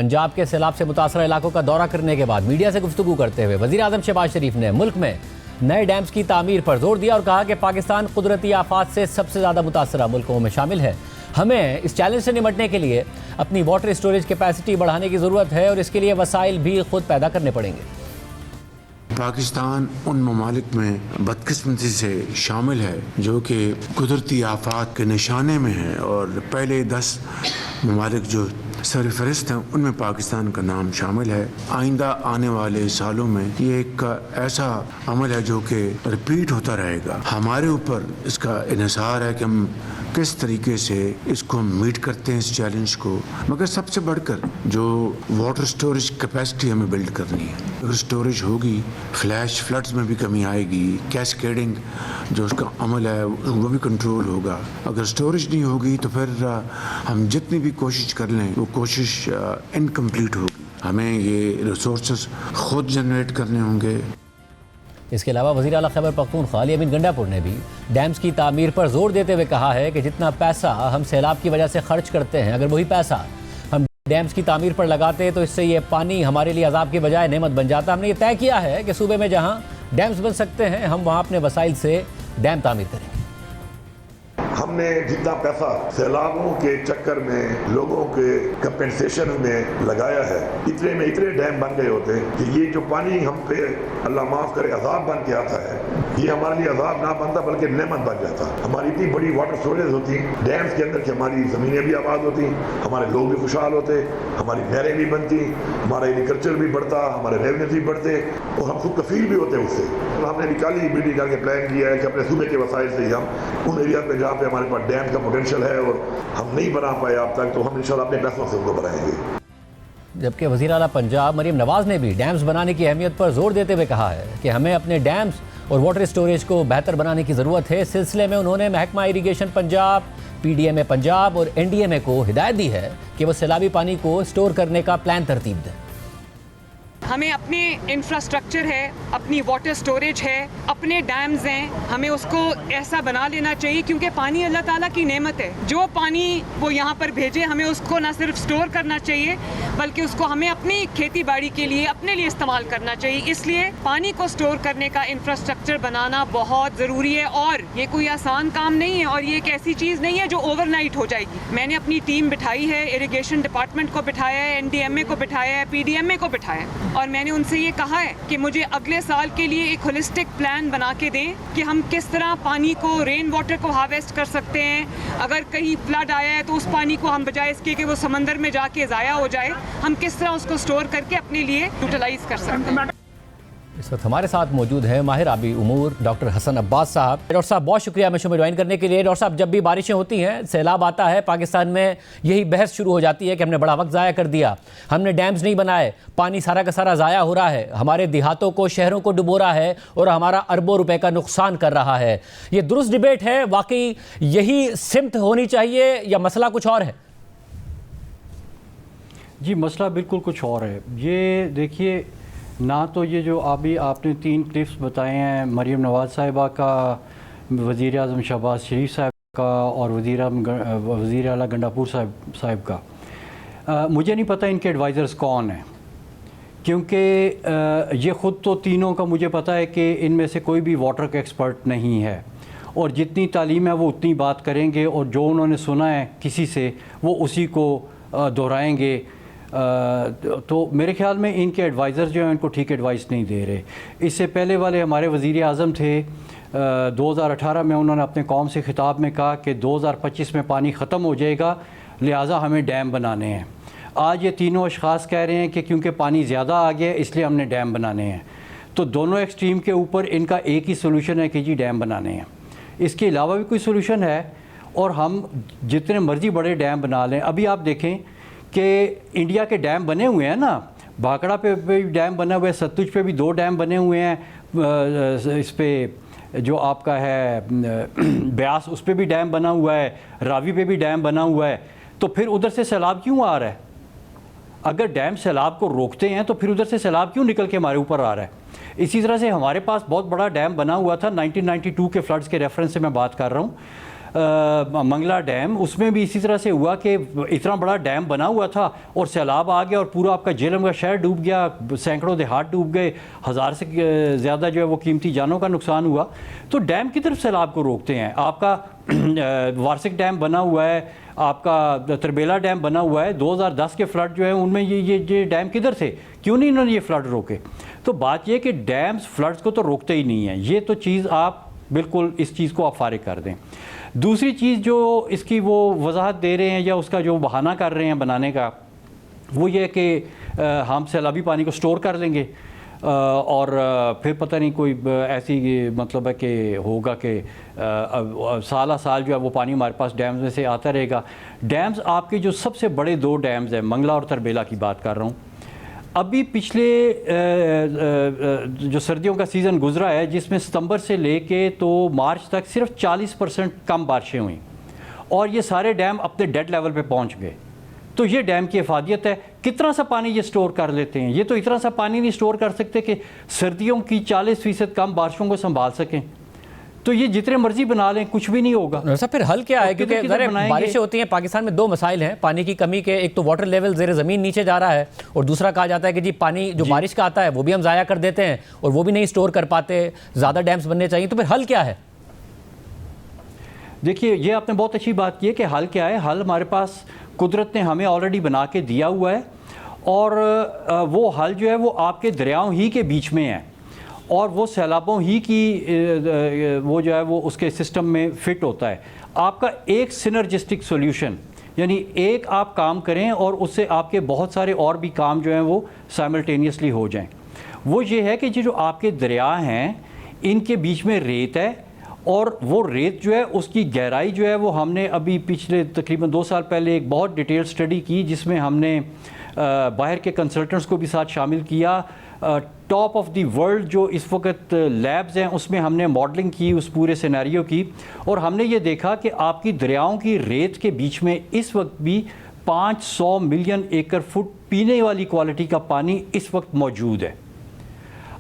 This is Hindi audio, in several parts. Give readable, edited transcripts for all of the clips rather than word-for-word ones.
पंजाब के सैलाब से मुतासर इलाकों का दौरा करने के बाद मीडिया से गुफ्तगू करते हुए वज़ीर आज़म शहबाज शरीफ ने मुल्क में नए डैम्स की तामीर पर जोर दिया और कहा कि पाकिस्तान कुदरती आफात से सबसे ज़्यादा मुतासरा मुल्कों में शामिल है। हमें इस चैलेंज से निपटने के लिए अपनी वाटर स्टोरेज कैपेसिटी बढ़ाने की ज़रूरत है और इसके लिए वसाइल भी खुद पैदा करने पड़ेंगे। पाकिस्तान उन ममालिक में बदकिस्मती से शामिल है जो कि कुदरती आफात के निशाने में है और पहले 10 ममालिक जो सरफहरिस्त हैं उनमें पाकिस्तान का नाम शामिल है। आइंदा आने वाले सालों में ये एक ऐसा अमल है जो कि रिपीट होता रहेगा। हमारे ऊपर इसका इन्हिसार है कि हम किस तरीके से इसको मीट करते हैं इस चैलेंज को, मगर सबसे बढ़कर जो वाटर स्टोरेज कैपेसिटी हमें बिल्ड करनी है। अगर स्टोरेज होगी फ्लैश फ्लड्स में भी कमी आएगी, कैस्केडिंग जो उसका अमल है वो भी कंट्रोल होगा। अगर स्टोरेज नहीं होगी तो फिर हम जितनी भी कोशिश कर लें वो कोशिश इनकम्प्लीट होगी। हमें ये रिसोर्सेज खुद जनरेट करने होंगे। इसके अलावा वज़ीर आला खैबर पख्तूनख्वा अली अमीन गंडापुर ने भी डैम्स की तामीर पर जोर देते हुए कहा है कि जितना पैसा हम सैलाब की वजह से खर्च करते हैं, अगर वही पैसा हम डैम्स की तामीर पर लगाते तो इससे ये पानी हमारे लिए अजाब की बजाय नेमत बन जाता। हमने ये तय किया है कि सूबे में जहाँ डैम्स बन सकते हैं हम वहाँ अपने वसाइल से डैम तामीर करेंगे। हमने जितना पैसा सैलाबों के चक्कर में लोगों के कंपेंसेशन में लगाया है, इतने में इतने डैम बन गए होते कि ये जो पानी हम पे अल्लाह माफ़ करे अजाब बन के आता है, ये हमारे लिए अजाब ना बनता बल्कि नेमत बन जाता। हमारी इतनी बड़ी वाटर स्टोरेज होती डैम्स के अंदर कि हमारी ज़मीनें भी आबाद होती, हमारे लोग भी खुशहाल होते, हमारी नहरें भी बनती, हमारा एग्रीकल्चर भी बढ़ता, हमारे रेवेन्यू भी बढ़ते और हम खुद कफील भी होते उससे। तो हमने निकाली मीटिंग करके प्लान किया है कि अपने सूबे के वसाइल से ही हम उन एरिया में जहाँ पे हमारे पास डैम का पोटेंशियल है और हम नहीं बना पाए अब तक, तो हम इंशाल्लाह अपने पैसों से उनको बनाएंगे। जबकि वज़ीर आला पंजाब मरीम नवाज ने भी डैम्स बनाने की अहमियत पर जोर देते हुए कहा है कि हमें अपने डैम्स और वाटर स्टोरेज को बेहतर बनाने की ज़रूरत है। इस सिलसिले में उन्होंने महकमा इरीगेशन पंजाब, PDMA पंजाब और NDMA को हिदायत दी है कि वो सैलाबी पानी को स्टोर करने का प्लान तरतीब दें। हमें अपने इंफ्रास्ट्रक्चर है, अपनी वाटर स्टोरेज है, अपने डैम्स हैं, हमें उसको ऐसा बना लेना चाहिए क्योंकि पानी अल्लाह ताला की नेमत है। जो पानी वो यहाँ पर भेजे हमें उसको ना सिर्फ स्टोर करना चाहिए बल्कि उसको हमें अपनी खेती बाड़ी के लिए अपने लिए इस्तेमाल करना चाहिए। इसलिए पानी को स्टोर करने का इंफ्रास्ट्रक्चर बनाना बहुत ज़रूरी है और ये कोई आसान काम नहीं है और ये एक ऐसी चीज़ नहीं है जो ओवरनाइट हो जाएगी। मैंने अपनी टीम बिठाई है, इरिगेशन डिपार्टमेंट को बिठाया है, NDMA को बिठाया है, PDMA को बिठाया है और मैंने उनसे ये कहा है कि मुझे अगले साल के लिए एक होलिस्टिक प्लान बना के दें कि हम किस तरह पानी को, रेन वाटर को हार्वेस्ट कर सकते हैं। अगर कहीं फ्लड आया है तो उस पानी को हम बजाय इसके कि वो समंदर में जाके ज़ाया हो जाए, हम किस तरह उसको स्टोर करके अपने लिए यूटिलाइज कर सकते हैं। इस वक्त हमारे साथ मौजूद है माहिर आबी उमूर डॉक्टर हसन अब्बास साहब। डॉक्टर साहब बहुत शुक्रिया हमें शो में ज्वाइन करने के लिए। डॉक्टर साहब, जब भी बारिशें होती हैं, सैलाब आता है, पाकिस्तान में यही बहस शुरू हो जाती है कि हमने बड़ा वक्त ज़ाया कर दिया, हमने डैम्स नहीं बनाए, पानी सारा का सारा ज़ाया हो रहा है, हमारे देहातों को, शहरों को डुबो रहा है और हमारा अरबों रुपए का नुकसान कर रहा है। ये दुरुस्त डिबेट है? वाकई यही सिमत होनी चाहिए या मसला कुछ और है? जी, मसला बिल्कुल कुछ और है। ये देखिए, ना तो ये जो अभी आपने 3 क्लिप्स बताए हैं, मरीम नवाज़ साहिबा का, वज़ीर आज़म शहबाज शरीफ साहब का और वज़ीर आला गंडापुर साहब का, मुझे नहीं पता इनके एडवाइज़र्स कौन हैं, क्योंकि ये ख़ुद तो तीनों का मुझे पता है कि इनमें से कोई भी वाटर का एक्सपर्ट नहीं है और जितनी तालीम है वो उतनी बात करेंगे और जो उन्होंने सुना है किसी से वो उसी को दोहराएंगे। तो मेरे ख्याल में इनके एडवाइज़र जो हैं उनको ठीक एडवाइस नहीं दे रहे। इससे पहले वाले हमारे वज़ीर आज़म थे, 2018 में उन्होंने अपने कौम से खिताब में कहा कि 2025 में पानी ख़त्म हो जाएगा, लिहाजा हमें डैम बनाने हैं। आज ये तीनों अशख़ास कह रहे हैं कि क्योंकि पानी ज़्यादा आ गया इसलिए हमने डैम बनाने हैं। तो दोनों एक्सट्रीम के ऊपर इनका एक ही सोल्यूशन है कि जी डैम बनाने हैं। इसके अलावा भी कोई सोल्यूशन है? और हम जितने मर्ज़ी बड़े डैम बना लें, अभी आप देखें कि इंडिया के डैम बने हुए हैं ना, भाखड़ा पे भी डैम बना हुआ है, सतलुज पे भी 2 डैम बने हुए हैं, इस पे जो आपका है ब्यास उस पे भी डैम बना हुआ है, रावी पे भी डैम बना हुआ है। तो फिर उधर से सैलाब क्यों आ रहा है? अगर डैम सैलाब को रोकते हैं तो फिर उधर से सैलाब क्यों निकल के हमारे ऊपर आ रहा है? इसी तरह से हमारे पास बहुत बड़ा डैम बना हुआ था 1992 के फ्लड्स के रेफरेंस से मैं बात कर रहा हूँ। मंगला डैम, उसमें भी इसी तरह से हुआ कि इतना बड़ा डैम बना हुआ था और सैलाब आ गया और पूरा आपका झेलम का शहर डूब गया, सैकड़ों देहात डूब गए, 1000 से ज़्यादा जो है वो कीमती जानों का नुकसान हुआ। तो डैम की तरफ सैलाब को रोकते हैं। आपका वार्सिक डैम बना हुआ है, आपका तरबेला डैम बना हुआ है, 2010 के फ्लड जो है उनमें ये डैम किधर थे, क्यों नहीं इन्होंने ये फ्लड रोके? तो बात ये कि डैम्स फ्लड्स को तो रोकते ही नहीं है, ये तो चीज़ आप बिल्कुल इस चीज़ को आप फारिग कर दें। दूसरी चीज़ जो इसकी वो वजाहत दे रहे हैं या उसका जो बहाना कर रहे हैं बनाने का, वो ये कि हम सैलाबी पानी को स्टोर कर लेंगे और फिर पता नहीं कोई ऐसी मतलब है कि होगा कि साल साल जो है वो पानी हमारे पास डैम्स में से आता रहेगा। डैम्स आपके जो सबसे बड़े 2 डैम्स हैं, मंगला और तरबेला की बात कर रहा हूँ, अभी पिछले जो सर्दियों का सीज़न गुजरा है जिसमें सितंबर से लेके तो मार्च तक सिर्फ 40% कम बारिशें हुई और ये सारे डैम अपने डेड लेवल पे पहुंच गए। तो ये डैम की अफादियत है। कितना सा पानी ये स्टोर कर लेते हैं? ये तो इतना सा पानी नहीं स्टोर कर सकते कि सर्दियों की 40% कम बारिशों को संभाल सकें। तो ये जितने मर्जी बना लें कुछ भी नहीं होगा। सर फिर हल क्या है? क्योंकि बारिशें होती हैं, पाकिस्तान में 2 मसाइल हैं पानी की कमी के। एक तो वाटर लेवल ज़ेर ज़मीन नीचे जा रहा है और दूसरा कहा जाता है कि जी पानी जो बारिश का आता है वो भी हम ज़ाया कर देते हैं और वो भी नहीं स्टोर कर पाते, ज़्यादा डैम्स बनने चाहिए। तो फिर हल क्या है? देखिए, ये आपने बहुत अच्छी बात की है कि हल क्या है। हल हमारे पास कुदरत ने हमें ऑलरेडी बना के दिया हुआ है और वो हल जो है वो आपके दरियाओं ही के बीच में है और वो सैलाबों ही की वो जो है वो उसके सिस्टम में फिट होता है। आपका एक सिनर्जिस्टिक सॉल्यूशन, यानी एक आप काम करें और उससे आपके बहुत सारे और भी काम जो हैं वो साइमल्टेनियसली हो जाएं। वो ये है कि जो आपके दरिया हैं इनके बीच में रेत है और वो रेत जो है उसकी गहराई जो है वो हमने अभी पिछले तकरीबन 2 साल पहले एक बहुत डिटेल स्टडी की जिसमें हमने बाहर के कंसल्टेंट्स को भी साथ शामिल किया। टॉप ऑफ द वर्ल्ड जो इस वक्त लैब्स हैं उसमें हमने मॉडलिंग की उस पूरे सिनेरियो की और हमने ये देखा कि आपकी दरियाओं की रेत के बीच में इस वक्त भी 500 मिलियन एकड़ फुट पीने वाली क्वालिटी का पानी इस वक्त मौजूद है।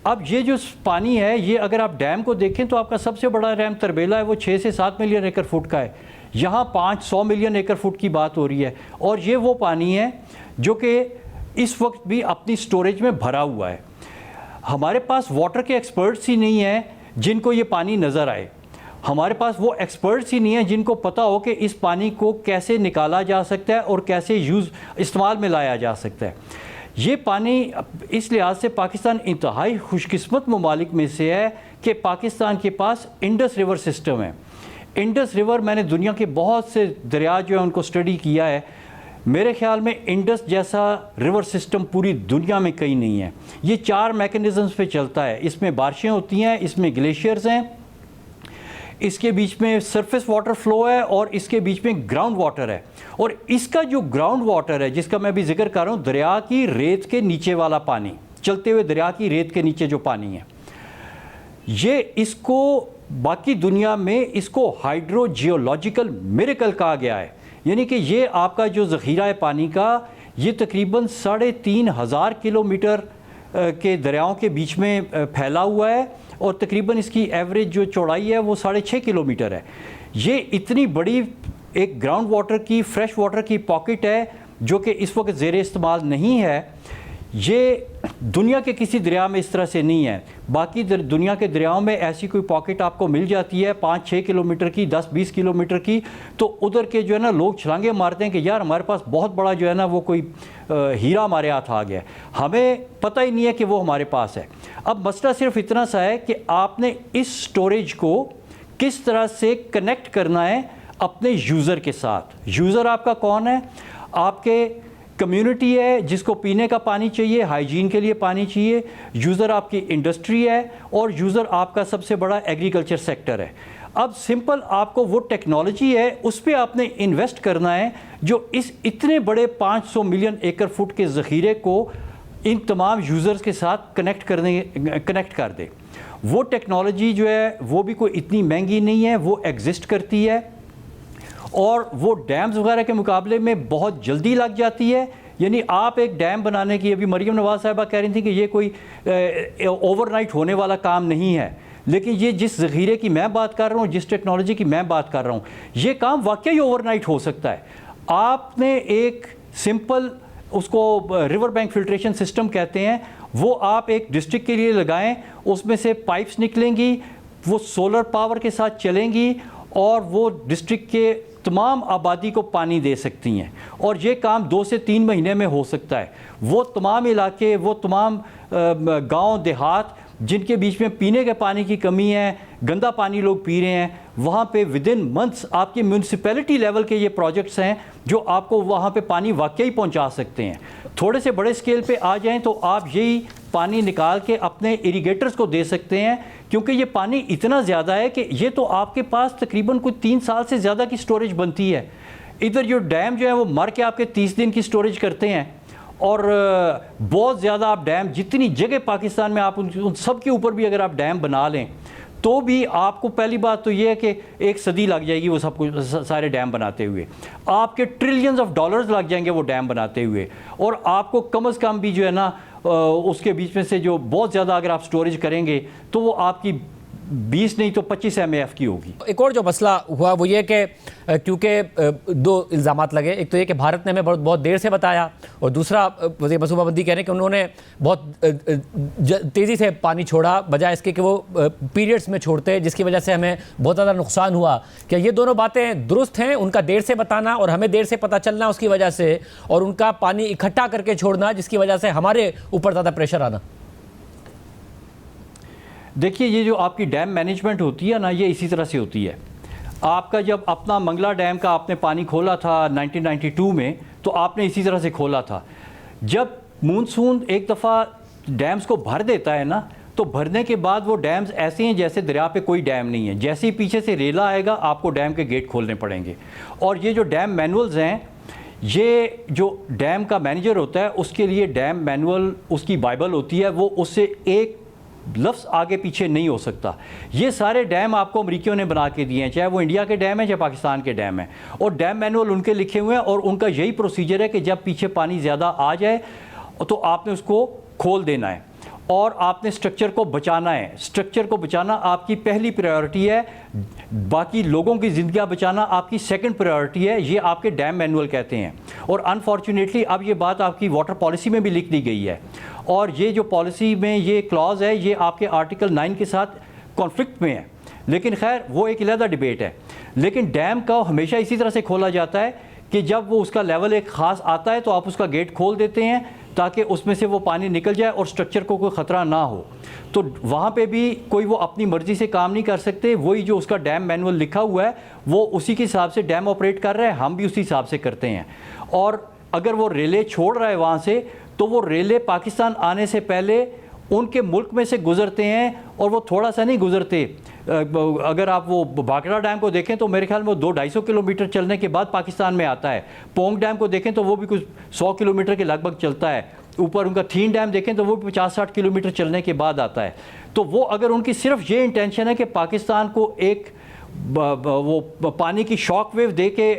अब ये जो पानी है ये अगर आप डैम को देखें तो आपका सबसे बड़ा डैम तरबेला है, वो 6 से 7 मिलियन एकड़ फुट का है। यहाँ 500 मिलियन एकड़ फुट की बात हो रही है और ये वो पानी है जो कि इस वक्त भी अपनी स्टोरेज में भरा हुआ है। हमारे पास वाटर के एक्सपर्ट्स ही नहीं हैं जिनको ये पानी नज़र आए। हमारे पास वो एक्सपर्ट्स ही नहीं हैं जिनको पता हो कि इस पानी को कैसे निकाला जा सकता है और कैसे इस्तेमाल में लाया जा सकता है। ये पानी इस लिहाज से पाकिस्तान इंतहाई खुशकिस्मत ममालिक में से है कि पाकिस्तान के पास इंडस रिवर सिस्टम है। इंडस रिवर, मैंने दुनिया के बहुत से दरिया जो है उनको स्टडी किया है, मेरे ख्याल में इंडस जैसा रिवर सिस्टम पूरी दुनिया में कहीं नहीं है। ये 4 मैकेनिज़म्स पे चलता है। इसमें बारिशें होती हैं, इसमें ग्लेशियर्स हैं, इसके बीच में सरफेस वाटर फ्लो है और इसके बीच में ग्राउंड वाटर है। और इसका जो ग्राउंड वाटर है जिसका मैं अभी जिक्र कर रहा हूँ, दरिया की रेत के नीचे वाला पानी, चलते हुए दरिया की रेत के नीचे जो पानी है, ये इसको बाकी दुनिया में इसको हाइड्रो जियोलॉजिकल मिरेकल कहा गया है। यानी कि ये आपका जो ज़ख़ीरा है पानी का, ये तकरीबन 3,500 किलोमीटर के दरियाओं के बीच में फैला हुआ है और तकरीबन इसकी एवरेज जो चौड़ाई है वो 6.5 किलोमीटर है। ये इतनी बड़ी एक ग्राउंड वाटर की, फ्रेश वाटर की पॉकेट है जो कि इस वक्त ज़ेरे इस्तेमाल नहीं है। ये दुनिया के किसी दरिया में इस तरह से नहीं है। बाकी दुनिया के दरियाओं में ऐसी कोई पॉकेट आपको मिल जाती है 5-6 किलोमीटर की, 10-20 किलोमीटर की, तो उधर के जो है ना लोग छलांगे मारते हैं कि यार हमारे पास बहुत बड़ा जो है ना वो कोई हीरा हमारे हाथ आ गया है। हमें पता ही नहीं है कि वो हमारे पास है। अब मसला सिर्फ इतना सा है कि आपने इस स्टोरेज को किस तरह से कनेक्ट करना है अपने यूज़र के साथ। यूज़र आपका कौन है? आपके कम्युनिटी है जिसको पीने का पानी चाहिए, हाइजीन के लिए पानी चाहिए। यूज़र आपकी इंडस्ट्री है और यूज़र आपका सबसे बड़ा एग्रीकल्चर सेक्टर है। अब सिंपल आपको वो टेक्नोलॉजी है उस पर आपने इन्वेस्ट करना है जो इस इतने बड़े 500 मिलियन एकड़ फुट के ज़ख़ीरे को इन तमाम यूज़र्स के साथ कनेक्ट कर दे। वो टेक्नोलॉजी जो है वो भी कोई इतनी महंगी नहीं है, वो एग्जिस्ट करती है और वो डैम्स वगैरह के मुकाबले में बहुत जल्दी लग जाती है। यानी आप एक डैम बनाने की, अभी मरीम नवाज़ साहिबा कह रही थी कि ये कोई ओवरनाइट होने वाला काम नहीं है। लेकिन ये जिस ज़ख़ीरे की मैं बात कर रहा हूँ, जिस टेक्नोलॉजी की मैं बात कर रहा हूँ, ये काम वाकई ओवरनाइट हो सकता है। आपने एक सिंपल, उसको रिवर बैंक फिल्ट्रेशन सिस्टम कहते हैं, वो आप एक डिस्ट्रिक्ट के लिए लगाएं, उसमें से पाइप्स निकलेंगी, वो सोलर पावर के साथ चलेंगी और वो डिस्ट्रिक्ट के तमाम आबादी को पानी दे सकती हैं। और ये काम 2 से 3 महीने में हो सकता है। वो तमाम इलाके, वो तमाम गांव देहात जिनके बीच में पीने के पानी की कमी है, गंदा पानी लोग पी रहे हैं, वहाँ पे विद इन मंथ्स आपके म्यूनसिपैलिटी लेवल के ये प्रोजेक्ट्स हैं जो आपको वहाँ पे पानी वाकई पहुँचा सकते हैं। थोड़े से बड़े स्केल पे आ जाएं तो आप यही पानी निकाल के अपने इरीगेटर्स को दे सकते हैं, क्योंकि ये पानी इतना ज़्यादा है कि ये तो आपके पास तकरीबन कुछ 3 साल से ज़्यादा की स्टोरेज बनती है। इधर जो डैम जो है वो मर के आपके 30 दिन की स्टोरेज करते हैं, और बहुत ज़्यादा आप डैम, जितनी जगह पाकिस्तान में आप उन सब के ऊपर भी अगर आप डैम बना लें तो भी आपको पहली बात तो ये है कि 1 सदी लग जाएगी वो सब कुछ सारे डैम बनाते हुए, आपके ट्रिलियंस ऑफ डॉलर्स लग जाएंगे वो डैम बनाते हुए, और आपको कम से कम भी जो है ना उसके बीच में से जो बहुत ज़्यादा अगर आप स्टोरेज करेंगे तो वो आपकी 20 नहीं तो 25 MAF की होगी। एक और जो मसला हुआ वो ये कि क्योंकि 2 इल्ज़ामात लगे, एक तो ये कि भारत ने हमें बहुत देर से बताया, और दूसरा वज़ीर मनसूबाबंदी कह रहे हैं कि उन्होंने बहुत तेज़ी से पानी छोड़ा बजाय इसके कि वो पीरियड्स में छोड़ते, जिसकी वजह से हमें बहुत ज़्यादा नुकसान हुआ। क्या ये दोनों बातें दुरुस्त हैं, उनका देर से बताना और हमें देर से पता चलना उसकी वजह से, और उनका पानी इकट्ठा करके छोड़ना जिसकी वजह से हमारे ऊपर ज़्यादा प्रेशर आना? देखिए, ये जो आपकी डैम मैनेजमेंट होती है ना, ये इसी तरह से होती है। आपका जब अपना मंगला डैम का आपने पानी खोला था 1992 में, तो आपने इसी तरह से खोला था। जब मानसून एक दफ़ा डैम्स को भर देता है ना, तो भरने के बाद वो डैम्स ऐसे हैं जैसे दरिया पे कोई डैम नहीं है। जैसे ही पीछे से रेला आएगा आपको डैम के गेट खोलने पड़ेंगे। और ये जो डैम मैनुअल्स हैं, ये जो डैम का मैनेजर होता है उसके लिए डैम मैनुअल उसकी बाइबल होती है, वो उससे एक लफ्ज़ आगे पीछे नहीं हो सकता। ये सारे डैम आपको अमरीकियों ने बना के दिए हैं, चाहे वो इंडिया के डैम है चाहे पाकिस्तान के डैम है, और डैम मैनुअल उनके लिखे हुए हैं, और उनका यही प्रोसीजर है कि जब पीछे पानी ज़्यादा आ जाए तो आपने उसको खोल देना है और आपने स्ट्रक्चर को बचाना है। स्ट्रक्चर को बचाना आपकी पहली प्रायोरिटी है, बाकी लोगों की ज़िंदगियाँ बचाना आपकी सेकंड प्रायोरिटी है। ये आपके डैम मैनुअल कहते हैं। और अनफॉर्चुनेटली अब ये बात आपकी वाटर पॉलिसी में भी लिख दी गई है, और ये जो पॉलिसी में ये क्लॉज है ये आपके आर्टिकल 9 के साथ कॉन्फ्लिक्ट में है। लेकिन खैर वो एक अलग डिबेट है। लेकिन डैम का हमेशा इसी तरह से खोला जाता है कि जब वो उसका लेवल एक ख़ास आता है तो आप उसका गेट खोल देते हैं ताकि उसमें से वो पानी निकल जाए और स्ट्रक्चर को कोई ख़तरा ना हो। तो वहाँ पे भी कोई वो अपनी मर्ज़ी से काम नहीं कर सकते। वही जो उसका डैम मैनुअल लिखा हुआ है वो उसी के हिसाब से डैम ऑपरेट कर रहे हैं, हम भी उसी हिसाब से करते हैं। और अगर वो रेले छोड़ रहा है वहाँ से, तो वो रेले पाकिस्तान आने से पहले उनके मुल्क में से गुज़रते हैं, और वो थोड़ा सा नहीं गुज़रते। अगर आप वो भाखड़ा डैम को देखें तो मेरे ख्याल में वो 200-250 किलोमीटर चलने के बाद पाकिस्तान में आता है। पोंग डैम को देखें तो वो भी कुछ 100 किलोमीटर के लगभग चलता है। ऊपर उनका थीन डैम देखें तो वो भी 50-60 किलोमीटर चलने के बाद आता है। तो वो अगर उनकी सिर्फ ये इंटेंशन है कि पाकिस्तान को एक वो पानी की शॉक वेव दे के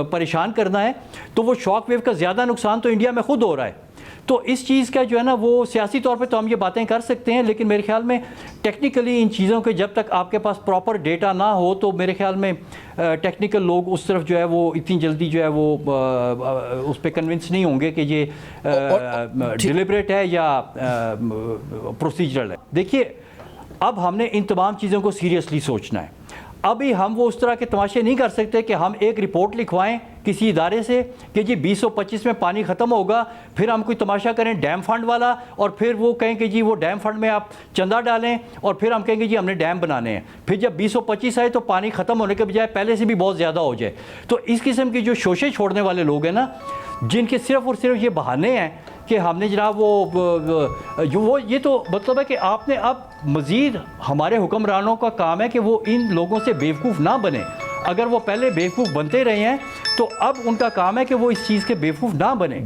परेशान करना है, तो वो शॉक वेव का ज़्यादा नुकसान तो इंडिया में खुद हो रहा है। तो इस चीज़ का जो है ना, वो सियासी तौर पे तो हम ये बातें कर सकते हैं, लेकिन मेरे ख्याल में टेक्निकली इन चीज़ों के जब तक आपके पास प्रॉपर डेटा ना हो तो मेरे ख्याल में टेक्निकल लोग उस तरफ जो है वो इतनी जल्दी जो है वो उस पर कन्विंस नहीं होंगे कि ये डिलिबरेट है या प्रोसीजरल है। देखिए, अब हमने इन तमाम चीज़ों को सीरियसली सोचना है। अभी हम वो उस तरह के तमाशे नहीं कर सकते कि हम एक रिपोर्ट लिखवाएं किसी इदारे से कि जी 2025 में पानी ख़त्म होगा, फिर हम कोई तमाशा करें डैम फंड वाला, और फिर वो कहें कि जी वो डैम फंड में आप चंदा डालें, और फिर हम कहेंगे जी हमने डैम बनाने हैं। फिर जब 2025 आए तो पानी ख़त्म होने के बजाय पहले से भी बहुत ज़्यादा हो जाए। तो इस किस्म की जो शोशे छोड़ने वाले लोग हैं ना, जिनके सिर्फ और सिर्फ ये बहाने हैं कि हमने जनाब वो ये तो मतलब है कि आपने अब मज़ीद हमारे हुक्मरानों का काम है कि वो इन लोगों से बेवकूफ़ ना बने। अगर वो पहले बेवकूफ़ बनते रहे हैं तो अब उनका काम है कि वो इस चीज़ के बेवकूफ़ ना बने।